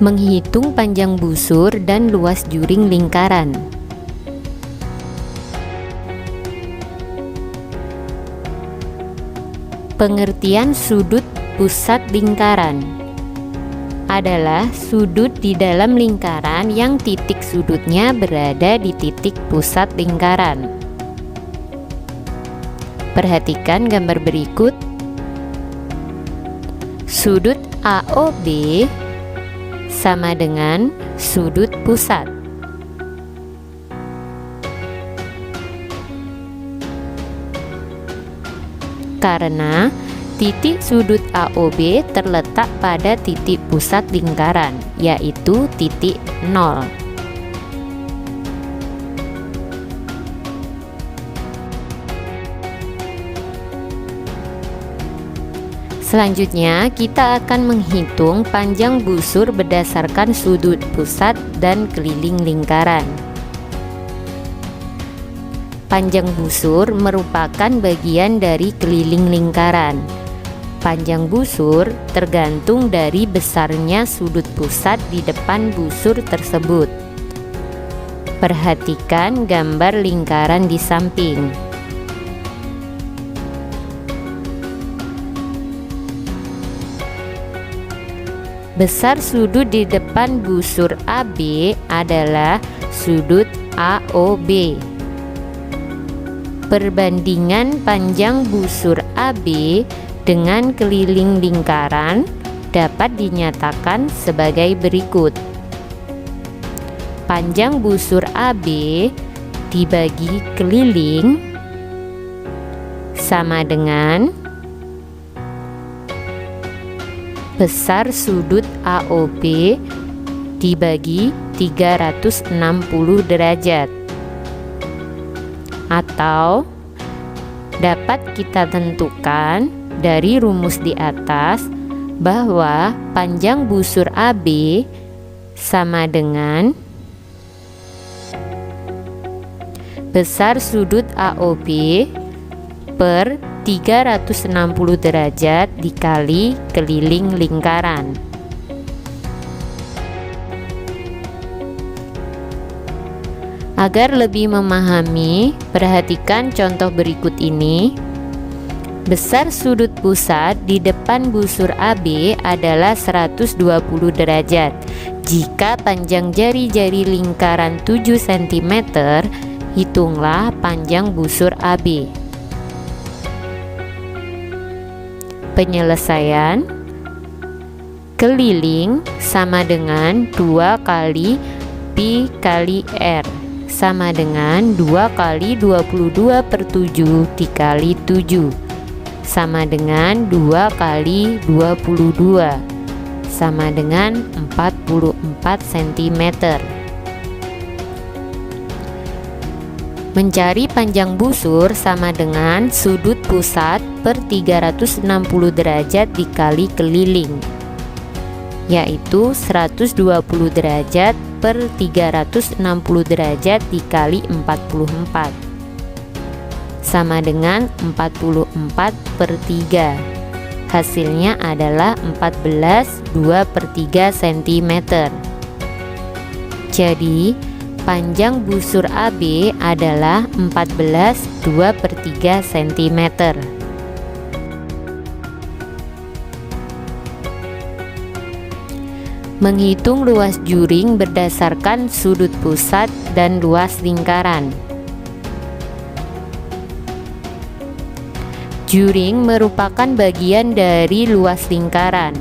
Menghitung panjang busur dan luas juring lingkaran. Pengertian sudut pusat lingkaran adalah sudut di dalam lingkaran yang titik sudutnya berada di titik pusat lingkaran. Perhatikan gambar berikut. Sudut AOB sama dengan sudut pusat. Karena titik sudut AOB terletak pada titik pusat lingkaran, yaitu titik 0. Selanjutnya, kita akan menghitung panjang busur berdasarkan sudut pusat dan keliling lingkaran. Panjang busur merupakan bagian dari keliling lingkaran. Panjang busur tergantung dari besarnya sudut pusat di depan busur tersebut. Perhatikan gambar lingkaran di samping. Besar sudut di depan busur AB adalah sudut AOB. Perbandingan panjang busur AB dengan keliling lingkaran dapat dinyatakan sebagai berikut. Panjang busur AB dibagi keliling sama dengan besar sudut AOB dibagi 360 derajat. Atau dapat kita tentukan dari rumus di atas bahwa panjang busur AB sama dengan besar sudut AOB per 360 derajat dikali keliling lingkaran. Agar lebih memahami, perhatikan contoh berikut ini. Besar sudut pusat di depan busur AB adalah 120 derajat. Jika panjang jari-jari lingkaran 7 cm, hitunglah panjang busur AB. Penyelesaian keliling sama dengan 2 kali pi kali R sama dengan 2 kali 22/7 dikali 7 sama dengan 2 kali 22 sama dengan 44 cm. Mencari panjang busur sama dengan sudut pusat per 360 derajat dikali keliling, yaitu 120 derajat per 360 derajat dikali 44 sama dengan 44/3. Hasilnya adalah 14/2/3 cm. Jadi panjang busur AB adalah 14/2/3 cm. Menghitung luas juring berdasarkan sudut pusat dan luas lingkaran. Juring merupakan bagian dari luas lingkaran.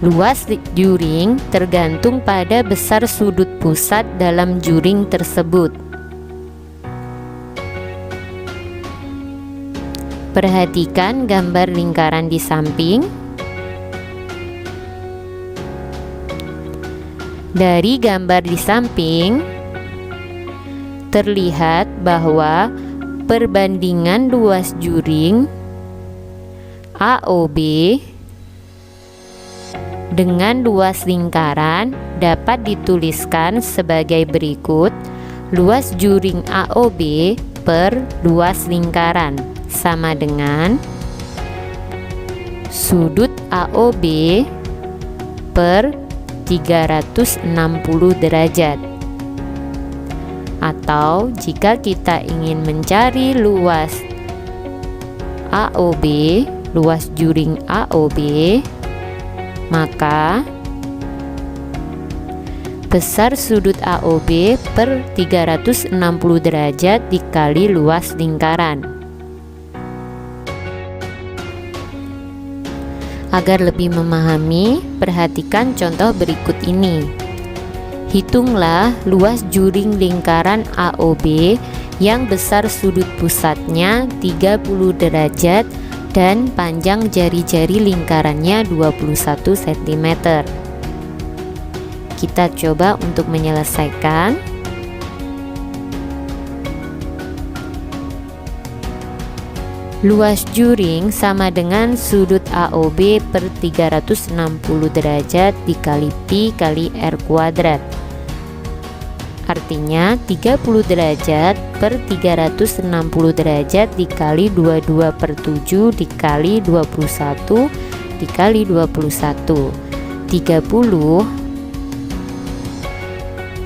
Luas juring tergantung pada besar sudut pusat dalam juring tersebut. Perhatikan gambar lingkaran di samping. Dari gambar di samping terlihat bahwa perbandingan luas juring AOB dengan luas lingkaran dapat dituliskan sebagai berikut. Luas juring AOB per luas lingkaran sama dengan sudut AOB per 360 derajat. Atau jika kita ingin mencari luas AOB, luas juring AOB, maka besar sudut AOB per 360 derajat dikali luas lingkaran. Agar lebih memahami, perhatikan contoh berikut ini. Hitunglah luas juring lingkaran AOB yang besar sudut pusatnya 30 derajat dan panjang jari-jari lingkarannya 21 cm. Kita coba untuk menyelesaikan. Luas juring sama dengan sudut AOB per 360 derajat dikali pi kali r kuadrat. Artinya 30 derajat per 360 derajat dikali 22 per 7 dikali 21 dikali 21.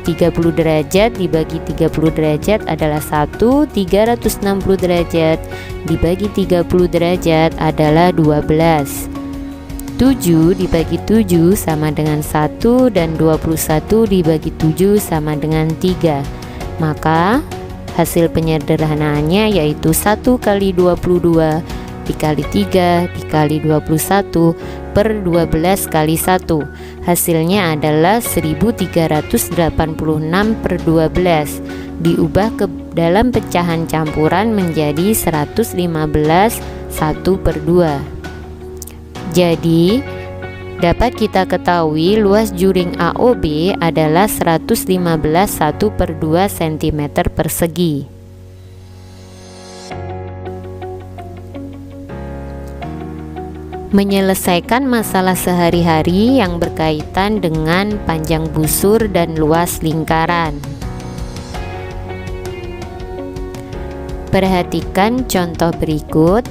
30 derajat dibagi 30 derajat adalah 1, 360 derajat dibagi 30 derajat adalah 12. 7 dibagi 7 sama dengan 1 dan 21 dibagi 7 sama dengan 3. Maka hasil penyederhanaannya yaitu 1 kali 22 dikali 3 dikali 21 per 12 kali 1. Hasilnya adalah 1386 per 12 diubah ke dalam pecahan campuran menjadi 115 1 per 2. Jadi dapat kita ketahui luas juring AOB adalah 115 1 per 2 cm persegi. Menyelesaikan masalah sehari-hari yang berkaitan dengan panjang busur dan luas lingkaran. Perhatikan contoh berikut.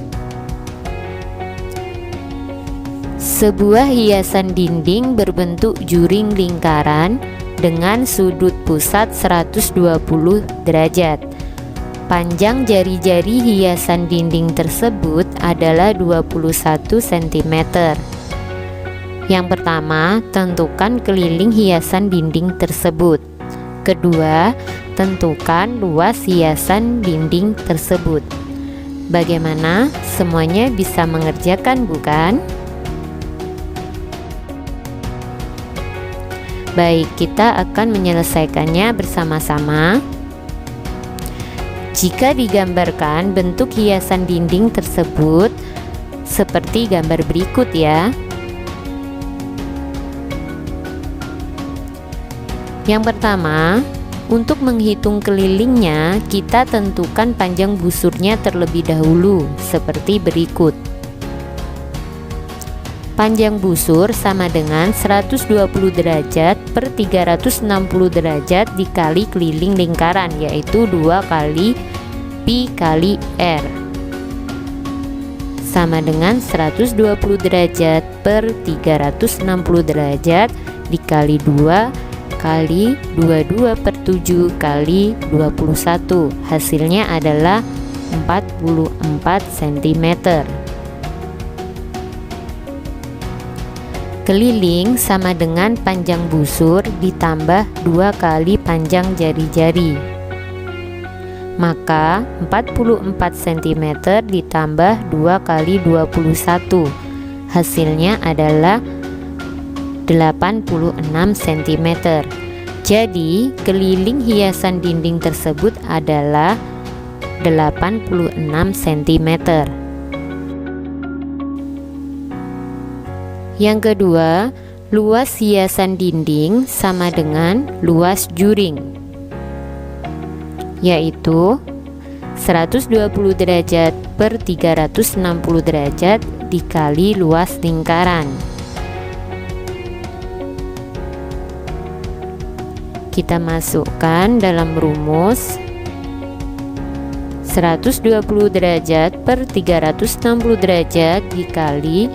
Sebuah hiasan dinding berbentuk juring lingkaran dengan sudut pusat 120 derajat. Panjang jari-jari hiasan dinding tersebut adalah 21 cm. Yang pertama, tentukan keliling hiasan dinding tersebut. Kedua, tentukan luas hiasan dinding tersebut. Bagaimana? Semuanya bisa mengerjakan, bukan? Baik, kita akan menyelesaikannya bersama-sama. Jika digambarkan bentuk hiasan dinding tersebut seperti gambar berikut ya. Yang pertama, untuk menghitung kelilingnya, kita tentukan panjang busurnya terlebih dahulu seperti berikut. Panjang busur sama dengan 120 derajat per 360 derajat dikali keliling lingkaran, yaitu 2 kali pi kali r, sama dengan 120 derajat per 360 derajat dikali 2 kali 22 per 7 kali 21. Hasilnya adalah 44 cm. Keliling sama dengan panjang busur ditambah 2 kali panjang jari-jari. Maka 44 cm ditambah 2 kali 21. Hasilnya adalah 86 cm. Jadi keliling hiasan dinding tersebut adalah 86 cm. Yang kedua, luas hiasan dinding sama dengan luas juring, yaitu 120 derajat per 360 derajat dikali luas lingkaran. Kita masukkan dalam rumus 120 derajat per 360 derajat dikali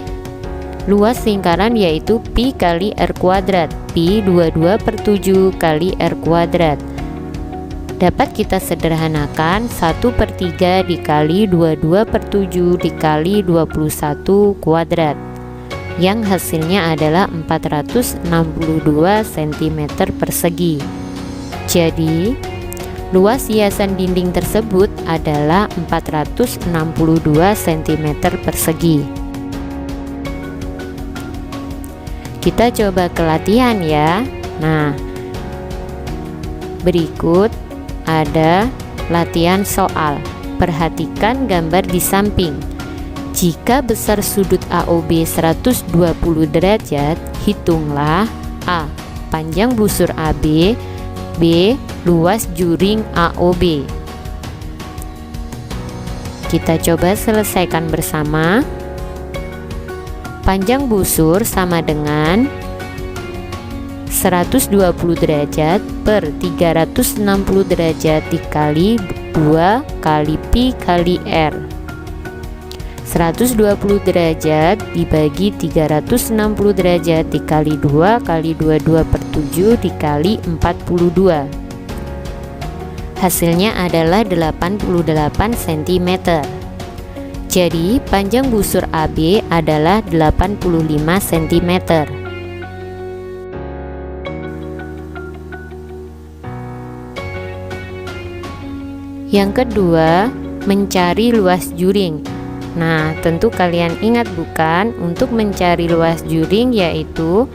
luas lingkaran, yaitu pi kali r kuadrat. Pi 22/7 kali R kuadrat. Dapat kita sederhanakan 1/3 dikali 22/7 dikali 21 kuadrat, yang hasilnya adalah 462 cm persegi. Jadi luas hiasan dinding tersebut adalah 462 cm persegi. Kita coba ke latihan ya. Nah, berikut ada latihan soal. Perhatikan gambar di samping. Jika besar sudut AOB 120 derajat, hitunglah A. Panjang busur AB, B. Luas juring AOB. Kita coba selesaikan bersama. Panjang busur sama dengan 120 derajat per 360 derajat dikali 2 kali Pi kali R. 120 derajat dibagi 360 derajat dikali 2 kali 22/7 dikali 42. Hasilnya adalah 88 cm. Jadi panjang busur AB adalah 85 cm. Yang kedua, mencari luas juring. Nah, tentu kalian ingat bukan, untuk mencari luas juring yaitu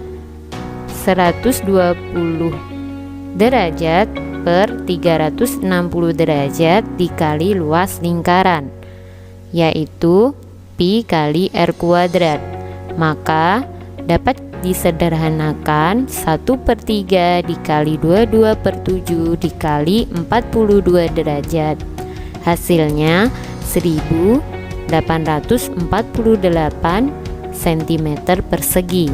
120 derajat per 360 derajat dikali luas lingkaran, yaitu Pi kali R kuadrat. Maka dapat disederhanakan 1/3 dikali 22/7 dikali 42 derajat. Hasilnya 1848 cm persegi.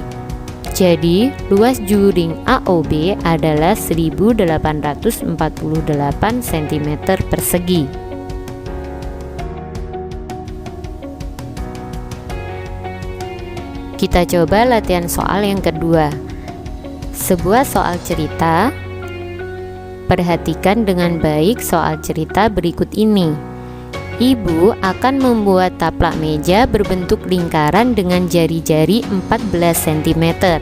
Jadi luas juring AOB adalah 1848 cm persegi. Kita coba latihan soal yang kedua. Sebuah soal cerita. Perhatikan dengan baik soal cerita berikut ini. Ibu akan membuat taplak meja berbentuk lingkaran dengan jari-jari 14 cm.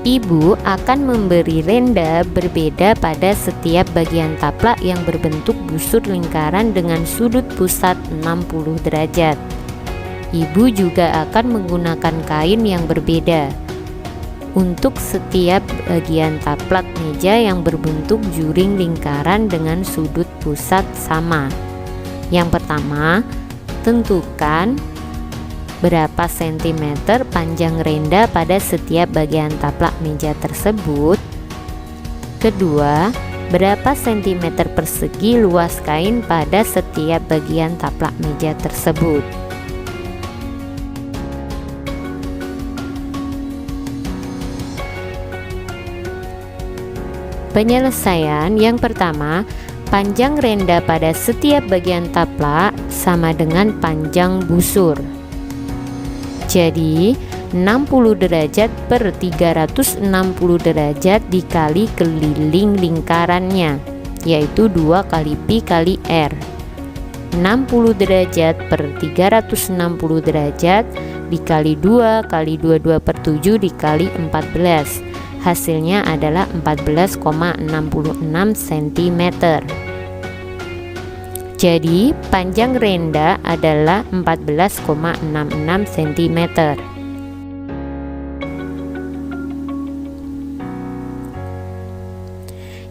Ibu akan memberi renda berbeda pada setiap bagian taplak yang berbentuk busur lingkaran dengan sudut pusat 60 derajat. Ibu juga akan menggunakan kain yang berbeda untuk setiap bagian taplak meja yang berbentuk juring lingkaran dengan sudut pusat sama. Yang pertama, tentukan berapa sentimeter panjang renda pada setiap bagian taplak meja tersebut. Kedua, berapa sentimeter persegi luas kain pada setiap bagian taplak meja tersebut. Penyelesaian yang pertama, panjang renda pada setiap bagian taplak sama dengan panjang busur. Jadi 60 derajat per 360 derajat dikali keliling lingkarannya, yaitu 2 kali Pi kali R. 60 derajat per 360 derajat dikali 2 kali 22/7 dikali 14. Hasilnya adalah 14,66 cm. Jadi panjang renda adalah 14,66 cm.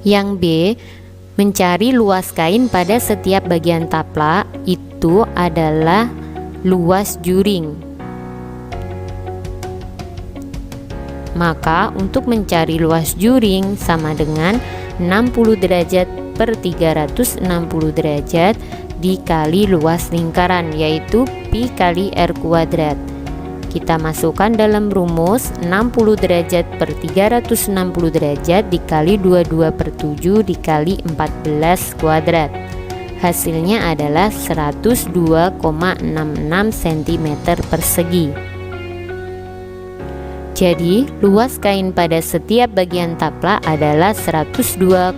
Yang B, mencari luas kain pada setiap bagian taplak, itu adalah luas juring. Maka untuk mencari luas juring sama dengan 60 derajat per 360 derajat dikali luas lingkaran, yaitu Pi kali R kuadrat. Kita masukkan dalam rumus 60 derajat per 360 derajat dikali 22/7 dikali 14 kuadrat. Hasilnya adalah 102,66 cm persegi. Jadi, luas kain pada setiap bagian taplak adalah 102,66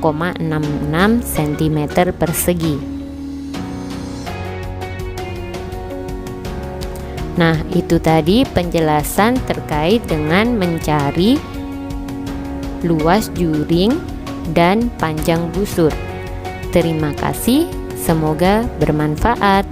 cm persegi. Nah, itu tadi penjelasan terkait dengan mencari luas juring dan panjang busur. Terima kasih, semoga bermanfaat.